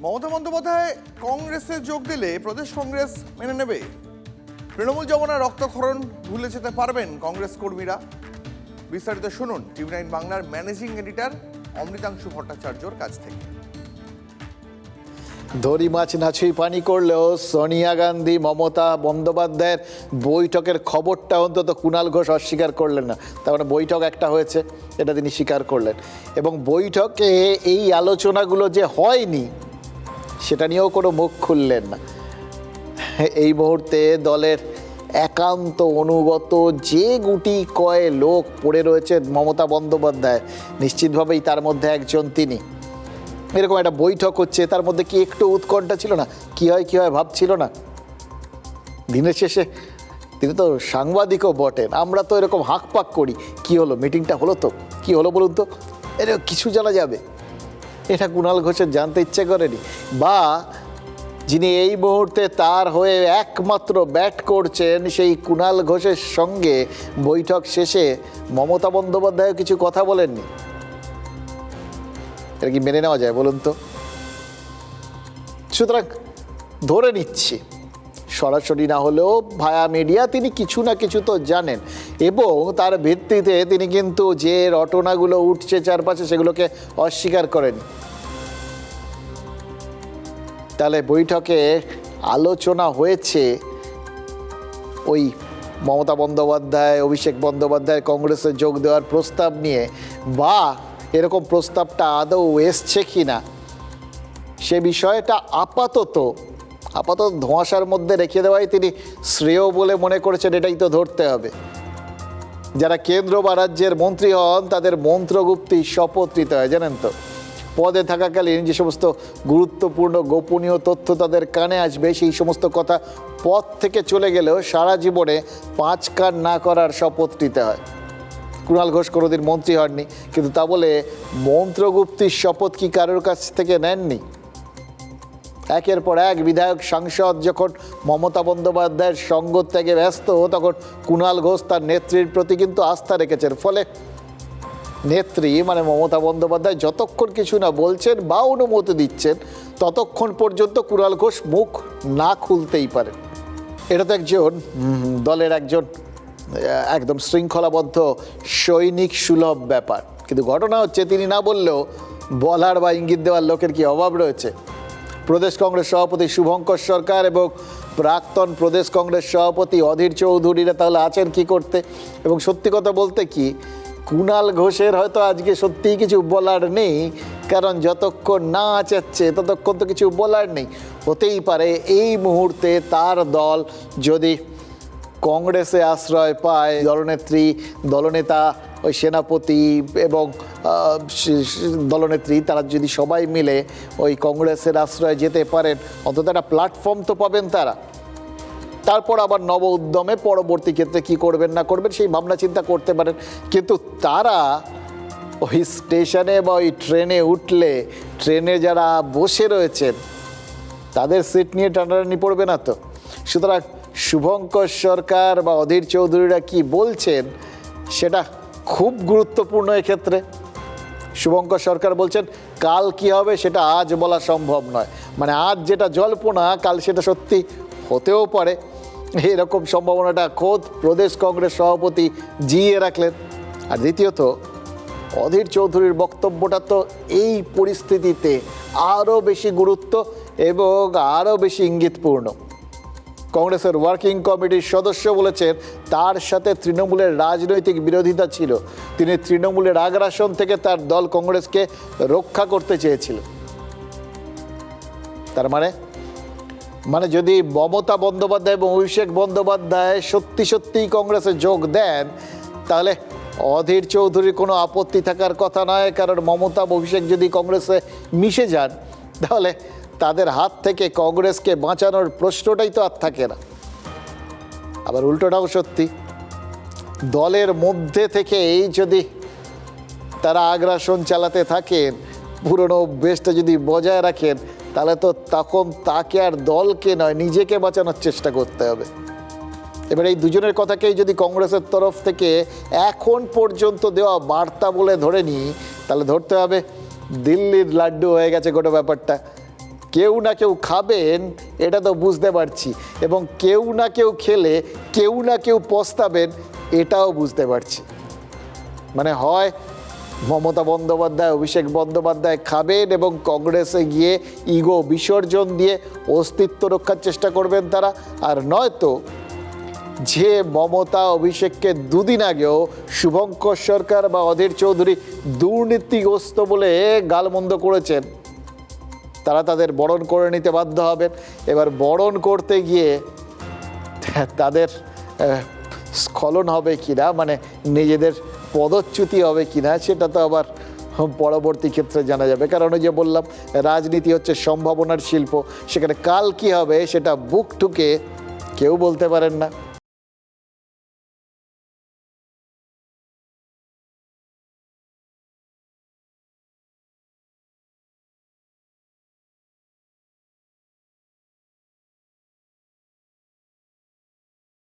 মমতা বন্দ্যোপাধ্যায় কংগ্রেসে যোগ দিলে প্রদেশ কংগ্রেস মেনে নেবে? তৃণমূল যমুনার রক্তক্ষরণ ভুলে যেতে পারবেন কংগ্রেস কর্মীরা? বিস্তারিত শুনুন টিভি9 বাংলার ম্যানেজিং এডিটর অমৃতাংশু ভট্টাচার্যর কাছ থেকে। ধরি মাছ নাছুই পানি করলেও সোনিয়া গান্ধী মমতা বন্দ্যোপাধ্যায়ের বৈঠকের খবরটা অন্তত কুণাল ঘোষ অস্বীকার করলেন না। তার মানে বৈঠক একটা হয়েছে, এটা তিনি স্বীকার করলেন। এবং বৈঠকে এই আলোচনাগুলো যে হয়নি সেটা নিয়েও কোনো মুখ খুললেন না। এই মুহূর্তে দলের একান্ত অনুগত যে গুটি কয় লোক পড়ে রয়েছে মমতা বন্দ্যোপাধ্যায়, নিশ্চিতভাবেই তার মধ্যে একজন তিনি। এরকম একটা বৈঠক হচ্ছে, তার মধ্যে কি একটু উৎকণ্ঠা ছিল না? কি হয় ভাবছিল না? দিনের শেষে তিনি তো সাংবাদিকও বটেন। আমরা তো এরকম হাঁকপাক করি, কি হলো, মিটিংটা হলো তো, কি হলো বলুন তো, এরকম কিছু জানা যাবে? এটা কুণাল ঘোষের জানতে ইচ্ছে করেনি। বা যিনি এই মুহূর্তে তার হয়ে একমাত্র ব্যাট করছেন, সেই কুণাল ঘোষের সঙ্গে বৈঠক শেষে মমতা বন্দ্যোপাধ্যায় কিছু কথা বলেননি। এটা কি মেনে নেওয়া যায় বলুন তো? সুতরাং ধরে নিচ্ছি, সরাসরি না হলেও ভায়া মিডিয়া তিনি কিছু না কিছু তো জানেন, এবং তার ভিত্তিতে তিনি কিন্তু যে রটনাগুলো উঠছে চারপাশে সেগুলোকে অস্বীকার করেন। তাহলে বৈঠকে আলোচনা হয়েছে ওই মমতা বন্দ্যোপাধ্যায়, অভিষেক বন্দ্যোপাধ্যায় কংগ্রেসে যোগ দেওয়ার প্রস্তাব নিয়ে, বা এরকম প্রস্তাবটা আদৌ এসছে কি না সে বিষয়টা আপাতত ধোঁয়াশার মধ্যে রেখে দেওয়াই তিনি শ্রেয় বলে মনে করেছেন। এটাই তো ধরতে হবে। যারা কেন্দ্র বা রাজ্যের মন্ত্রী হন তাদের মন্ত্রগুপ্তি শপথ নিতে হয়, জানেন তো। পদে থাকাকালীন যে সমস্ত গুরুত্বপূর্ণ গোপনীয় তথ্য তাদের কানে আসবে, সেই সমস্ত কথা পদ থেকে চলে গেলেও সারা জীবনে 5 কান না করার শপথ নিতে হয়। কুণাল ঘোষ কোনোদিন মন্ত্রী হননি, কিন্তু তা বলে মন্ত্রগুপ্তির শপথ কি কারোর কাছ থেকে নেননি? একের পর এক বিধায়ক সাংসদ যখন মমতা বন্দ্যোপাধ্যায়ের সঙ্গ ত্যাগে ব্যস্ত, তখন কুণাল ঘোষ তার নেত্রীর প্রতি কিন্তু আস্থা রেখেছেন। ফলে নেত্রী মানে মমতা বন্দ্যোপাধ্যায় যতক্ষণ কিছু না বলছেন বা অনুমতি দিচ্ছেন, ততক্ষণ পর্যন্ত কুণাল ঘোষ মুখ না খুলতেই পারেন। এটা তো একজন দলের একজন একদম শৃঙ্খলাবদ্ধ সৈনিক সুলভ ব্যাপার। কিন্তু ঘটনা হচ্ছে, তিনি না বললেও বলার বা ইঙ্গিত দেওয়ার লোকের কি অভাব রয়েছে? প্রদেশ কংগ্রেস সভাপতি শুভঙ্কর সরকার এবং প্রাক্তন প্রদেশ কংগ্রেস সভাপতি অধীর চৌধুরীরা তাহলে আছেন কি করতে? এবং সত্যি কথা বলতে কি, কুণাল ঘোষের হয়তো আজকে সত্যিই কিছু বলার নেই, কারণ যতক্ষণ না আচাচ্ছে ততক্ষণ তো কিছু বলার নেই। হতেই পারে এই মুহূর্তে তার দল যদি কংগ্রেসে আশ্রয় পায়, দলনেত্রী, দলনেতা, ওই সেনাপতি এবং দলনেত্রী, তারা যদি সবাই মিলে ওই কংগ্রেসের আশ্রয় যেতে পারেন, অন্তত একটা প্ল্যাটফর্ম তো পাবেন তারা। তারপর আবার নব উদ্যমে পরবর্তী ক্ষেত্রে কি করবেন না করবেন সেই ভাবনা চিন্তা করতে পারেন। কিন্তু তারা ওই স্টেশনে বা ওই ট্রেনে উঠলে, ট্রেনে যারা বসে রয়েছেন তাদের সিট নিয়ে টানাটানি পড়বে না তো? সুতরাং শুভঙ্কর সরকার বা অধীর চৌধুরীরা কি বলছেন সেটা খুব গুরুত্বপূর্ণ এক্ষেত্রে। শুভঙ্কর সরকার বলছেন কাল কি হবে সেটা আজ বলা সম্ভব নয়। মানে আজ যেটা জল্পনা, কাল সেটা সত্যি হতেও পারে। এরকম সম্ভাবনাটা খোদ প্রদেশ কংগ্রেস সভাপতি জিইয়ে রাখলেন। আর দ্বিতীয়ত, অধীর চৌধুরীর বক্তব্যটা তো এই পরিস্থিতিতে আরও বেশি গুরুত্ব এবং আরও বেশি ইঙ্গিতপূর্ণ। কংগ্রেসের ওয়ার্কিং কমিটির সদস্য বলেছেন তার সাথে তৃণমূলের রাজনৈতিক বিরোধিতা ছিল, তিনি তৃণমূলের আগ্রাসন থেকে তার দল কংগ্রেসকে রক্ষা করতে চেয়েছিল। তার মানে যদি মমতা বন্দ্যোপাধ্যায় এবং অভিষেক বন্দ্যোপাধ্যায় সত্যিই কংগ্রেসে যোগ দেন, তাহলে অধীর চৌধুরীর কোনো আপত্তি থাকার কথা নয়। কারণ মমতা অভিষেক যদি কংগ্রেসে মিশে যান, তাহলে তাদের হাত থেকে কংগ্রেসকে বাঁচানোর প্রশ্নটাই তো আর থাকে না। আবার উল্টোটাও সত্যি, দলের মধ্যে থেকেই যদি তারা আগ্রাসন চালাতে থাকেন, পুরনো অভ্যেসটা যদি বজায় রাখেন, তাহলে তো তখন তাকে আর দলকে নয়, নিজেকে বাঁচানোর চেষ্টা করতে হবে। এবার এই দুজনের কথাকেই যদি কংগ্রেসের তরফ থেকে এখন পর্যন্ত দেওয়া বার্তা বলে ধরে নিই, তাহলে ধরতে হবে দিল্লির লাড্ডু হয়ে গেছে গোটা ব্যাপারটা। কেউ না কেউ খাবেন এটা তো বুঝতে পারছি, এবং কেউ না কেউ খেলে কেউ না কেউ পস্তাবেন এটাও বুঝতে পারছি। মানে হয় মমতা বন্দ্যোপাধ্যায়, অভিষেক বন্দ্যোপাধ্যায় খাবেন এবং কংগ্রেসে গিয়ে ইগো বিসর্জন দিয়ে অস্তিত্ব রক্ষার চেষ্টা করবেন তারা, আর নয়তো যে মমতা অভিষেককে দুদিন আগেও শুভঙ্কর সরকার বা অধীর চৌধুরী দুর্নীতিগ্রস্ত বলে গালমন্দ করেছেন, তারা তাদের বরণ করে নিতে বাধ্য হবেন। এবার বরণ করতে গিয়ে তাদের স্খলন হবে কিনা, মানে নিজেদের পদচ্যুতি হবে কিনা, সেটা তো আবার পরবর্তী ক্ষেত্রে জানা যাবে। কারণ ওই যে বললাম, রাজনীতি হচ্ছে সম্ভাবনার শিল্প, সেখানে কাল কি হবে সেটা বুক ঠুকে কেউ বলতে পারেন না।